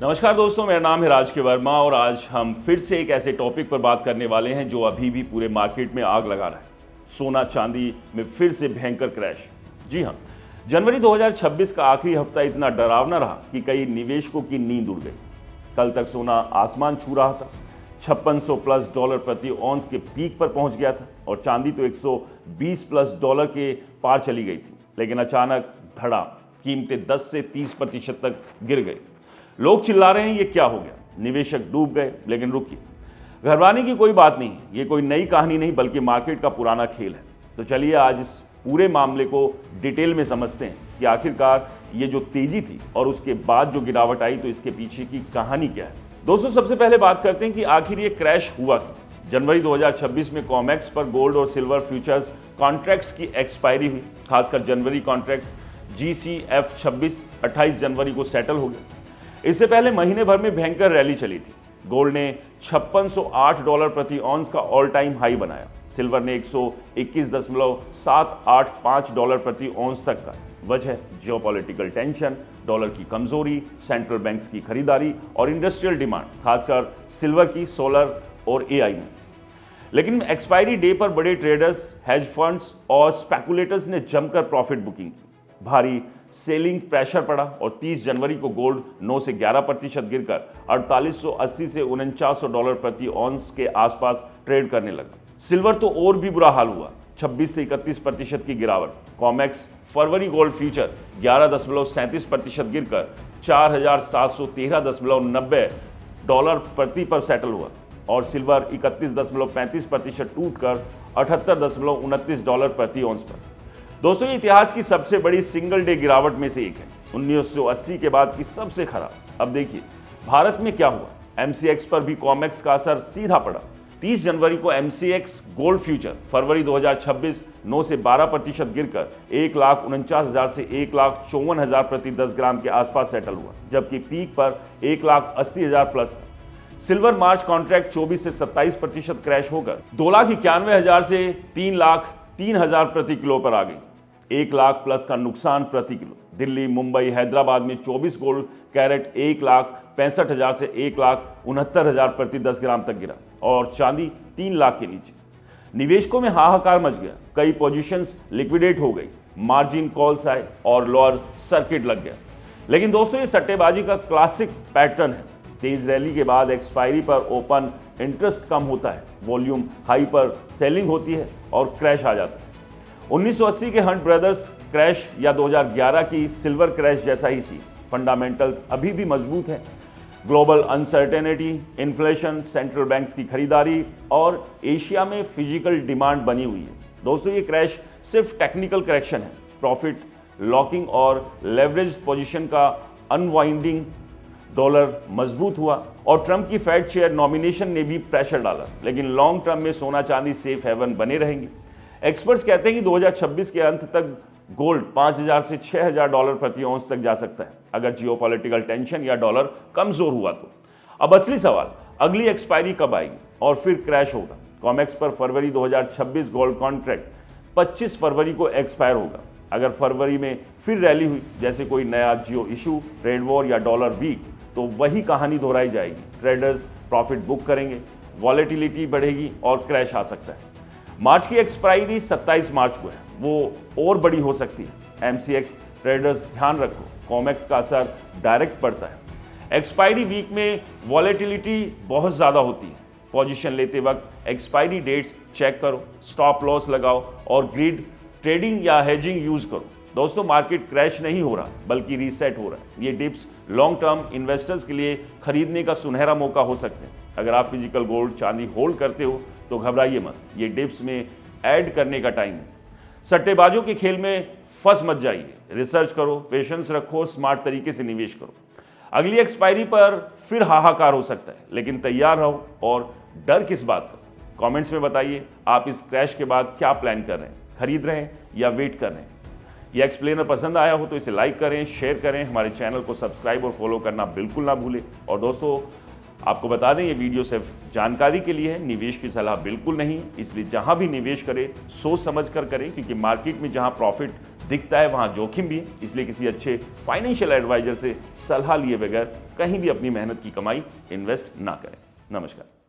नमस्कार दोस्तों, मेरा नाम है राज के वर्मा और आज हम फिर से एक ऐसे टॉपिक पर बात करने वाले हैं जो अभी भी पूरे मार्केट में आग लगा रहा है। सोना चांदी में फिर से भयंकर क्रैश। जी हाँ, जनवरी 2026 का आखिरी हफ्ता इतना डरावना रहा कि कई निवेशकों की नींद उड़ गई। कल तक सोना आसमान छू रहा था, 5600 प्लस डॉलर प्रति औंस के पीक पर पहुंच गया था और चांदी तो 120 प्लस डॉलर के पार चली गई थी। लेकिन अचानक धड़ाम, कीमतें 10 से 30% तक गिर गई। लोग चिल्ला रहे हैं ये क्या हो गया, निवेशक डूब गए। लेकिन रुकिए, घबराने की कोई बात नहीं, ये कोई नई कहानी नहीं बल्कि मार्केट का पुराना खेल है। तो चलिए आज इस पूरे मामले को डिटेल में समझते हैं कि आखिरकार ये जो तेजी थी और उसके बाद जो गिरावट आई तो इसके पीछे की कहानी क्या है। दोस्तों, सबसे पहले बात करते हैं कि आखिर ये क्रैश हुआ क्यों। जनवरी 2026 में कॉमेक्स पर गोल्ड और सिल्वर फ्यूचर्स कॉन्ट्रैक्ट्स की एक्सपायरी हुई। खासकर जनवरी कॉन्ट्रैक्ट GCF 26 28 जनवरी को सेटल हो गया। इससे पहले महीने भर में भयंकर रैली चली थी। गोल्ड ने 5608 डॉलर प्रति ऑन्स का ऑल टाइम हाई बनाया। सिल्वर ने 121.785 डॉलर प्रति ऑन्स तक का। वजह जियोपॉलिटिकल टेंशन, डॉलर की कमजोरी, सेंट्रल बैंक्स की खरीदारी और इंडस्ट्रियल डिमांड, खासकर सिल्वर की, सोलर और AI में। लेकिन एक्सपायरी डे पर बड़े ट्रेडर्स, हेज फंड्स और स्पेकुलेटर्स ने जमकर प्रॉफिट बुकिंग की। भारी सेलिंग प्रेशर पड़ा और 30 जनवरी को गोल्ड 9 से 11% गिरकर 4880 से 4900 डॉलर प्रति ऑन्स के आसपास ट्रेड करने लगा। सिल्वर तो और भी बुरा हाल हुआ, 26 से 31% की गिरावट। कॉमेक्स फरवरी गोल्ड फ्यूचर 11.37% गिरकर 4713.90 डॉलर प्रति पर सेटल हुआ और सिल्वर 31.35% टूटकर 78.29 डॉलर प्रति ऑन्स पर। दोस्तों, ये इतिहास की सबसे बड़ी सिंगल डे गिरावट में से एक है, 1980 के बाद की सबसे खराब। अब देखिए भारत में क्या हुआ। MCX पर भी कॉमेक्स का असर सीधा पड़ा। 30 जनवरी को MCX गोल्ड फ्यूचर फरवरी 2026 9 से 12% गिरकर 1,49,000 से 1,54,000 प्रति 10 ग्राम के आसपास सेटल हुआ, जबकि पीक पर 1,80,000 प्लस था। सिल्वर मार्च कॉन्ट्रैक्ट 24 से 27% क्रैश होकर 2,91,000 से 3,03,000 प्रति किलो पर आ गई। 1 लाख प्लस का नुकसान प्रति किलो। दिल्ली, मुंबई, हैदराबाद में 24 गोल्ड कैरेट 1,65,000 से 1,69,000 प्रति 10 ग्राम तक गिरा और चांदी 3 लाख के नीचे। निवेशकों में हाहाकार मच गया, कई पोजीशंस लिक्विडेट हो गई, मार्जिन कॉल्स आए और लोअर सर्किट लग गया। लेकिन दोस्तों, ये सट्टेबाजी का क्लासिक पैटर्न है। तेज रैली के बाद एक्सपायरी पर ओपन इंटरेस्ट कम होता है, वॉल्यूम हाई पर सेलिंग होती है और क्रैश आ जाता है। 1980 के हंट ब्रदर्स क्रैश या 2011 की सिल्वर क्रैश जैसा ही सी। फंडामेंटल्स अभी भी मजबूत हैं। Global uncertainty, inflation, central banks की खरीदारी और एशिया में फिजिकल डिमांड बनी हुई है। दोस्तों, ये क्रैश सिर्फ टेक्निकल करेक्शन है। प्रॉफिट लॉकिंग और लेवरेज पोजीशन का अनवाइंडिंग, डॉलर मजबूत हुआ और ट्रंप की फेड चेयर नॉमिनेशन ने भी प्रेशर डाला। लेकिन लॉन्ग टर्म में सोना चांदी सेफ हेवन बने रहेंगे। एक्सपर्ट्स कहते हैं कि 2026 के अंत तक गोल्ड 5,000 से 6,000 डॉलर प्रति औंस तक जा सकता है, अगर जियोपॉलिटिकल टेंशन या डॉलर कमजोर हुआ तो। अब असली सवाल, अगली एक्सपायरी कब आएगी और फिर क्रैश होगा। कॉमेक्स पर फरवरी 2026 गोल्ड कॉन्ट्रैक्ट 25 फरवरी को एक्सपायर होगा। अगर फरवरी में फिर रैली हुई, जैसे कोई नया जियो इशू, ट्रेड वॉर या डॉलर वीक, तो वही कहानी दोहराई जाएगी। ट्रेडर्स प्रॉफिट बुक करेंगे, वॉलेटिलिटी बढ़ेगी और क्रैश आ सकता है। मार्च की एक्सपायरी 27 मार्च को है, वो और बड़ी हो सकती है। MCX ट्रेडर्स ध्यान रखो, कॉमेक्स का असर डायरेक्ट पड़ता है। एक्सपायरी वीक में वॉलेटिलिटी बहुत ज़्यादा होती है। पोजीशन लेते वक्त एक्सपायरी डेट्स चेक करो, स्टॉप लॉस लगाओ और ग्रिड ट्रेडिंग या हेजिंग यूज करो। दोस्तों, मार्केट क्रैश नहीं हो रहा बल्कि रीसेट हो रहा है। ये डिप्स लॉन्ग टर्म इन्वेस्टर्स के लिए खरीदने का सुनहरा मौका हो सकते हैं। अगर आप फिजिकल गोल्ड चांदी होल्ड करते हो तो घबराइए मत, ये डिप्स में ऐड करने का टाइम है। सट्टेबाजों के खेल में फंस मत जाइए, रिसर्च करो, पेशेंस रखो, स्मार्ट तरीके से निवेश करो। अगली एक्सपायरी पर फिर हाहाकार हो सकता है, लेकिन तैयार रहो और डर किस बात का। कमेंट्स में बताइए आप इस क्रैश के बाद क्या प्लान कर रहे हैं, खरीद रहे हैं या वेट कर रहे हैं। यह एक्सप्लेनर पसंद आया हो तो इसे लाइक करें, शेयर करें, हमारे चैनल को सब्सक्राइब और फॉलो करना बिल्कुल ना भूलें। और दोस्तों, आपको बता दें ये वीडियो सिर्फ जानकारी के लिए है, निवेश की सलाह बिल्कुल नहीं, इसलिए जहां भी निवेश करें सोच समझ कर करें, क्योंकि मार्केट में जहां प्रॉफिट दिखता है वहां जोखिम भी है। इसलिए किसी अच्छे फाइनेंशियल एडवाइजर से सलाह लिए बगैर कहीं भी अपनी मेहनत की कमाई इन्वेस्ट ना करें। नमस्कार।